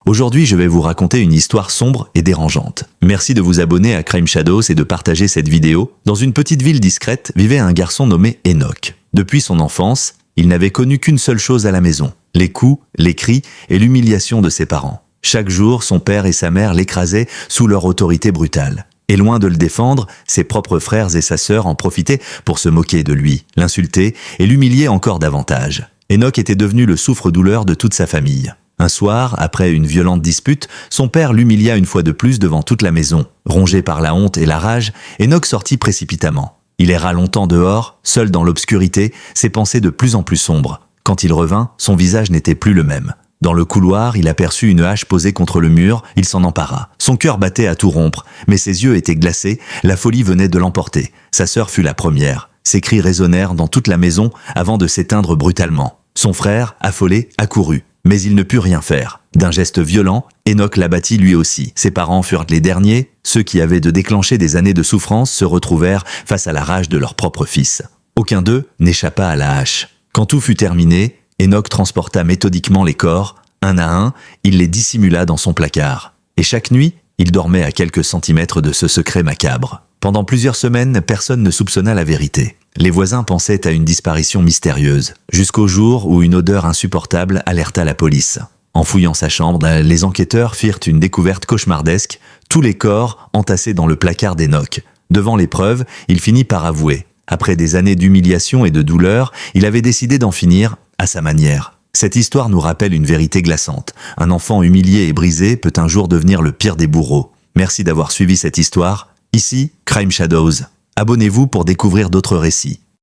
Aujourd'hui, je vais vous raconter une histoire sombre et dérangeante. Merci de vous abonner à Crime Shadows et de partager cette vidéo. Dans une petite ville discrète vivait un garçon nommé Enoch. Depuis son enfance, il n'avait connu qu'une seule chose à la maison, les coups, les cris et l'humiliation de ses parents. Chaque jour, son père et sa mère l'écrasaient sous leur autorité brutale. Et loin de le défendre, ses propres frères et sa sœur en profitaient pour se moquer de lui, l'insulter et l'humilier encore davantage. Enoch était devenu le souffre-douleur de toute sa famille. Un soir, après une violente dispute, son père l'humilia une fois de plus devant toute la maison. Rongé par la honte et la rage, Enoch sortit précipitamment. Il erra longtemps dehors, seul dans l'obscurité, ses pensées de plus en plus sombres. Quand il revint, son visage n'était plus le même. Dans le couloir, il aperçut une hache posée contre le mur, il s'en empara. Son cœur battait à tout rompre, mais ses yeux étaient glacés, la folie venait de l'emporter. Sa sœur fut la première. Ses cris résonnèrent dans toute la maison avant de s'éteindre brutalement. Son frère, affolé, accourut. Mais il ne put rien faire. D'un geste violent, Enoch l'abattit lui aussi. Ses parents furent les derniers. Ceux qui avaient de déclencher des années de souffrance se retrouvèrent face à la rage de leur propre fils. Aucun d'eux n'échappa à la hache. Quand tout fut terminé, Enoch transporta méthodiquement les corps. Un à un, il les dissimula dans son placard. Et chaque nuit, il dormait à quelques centimètres de ce secret macabre. Pendant plusieurs semaines, personne ne soupçonna la vérité. Les voisins pensaient à une disparition mystérieuse, jusqu'au jour où une odeur insupportable alerta la police. En fouillant sa chambre, les enquêteurs firent une découverte cauchemardesque, tous les corps entassés dans le placard d'Enoch. Devant les preuves, il finit par avouer. Après des années d'humiliation et de douleur, il avait décidé d'en finir à sa manière. Cette histoire nous rappelle une vérité glaçante. Un enfant humilié et brisé peut un jour devenir le pire des bourreaux. Merci d'avoir suivi cette histoire. Ici, Crime Shadows. Abonnez-vous pour découvrir d'autres récits.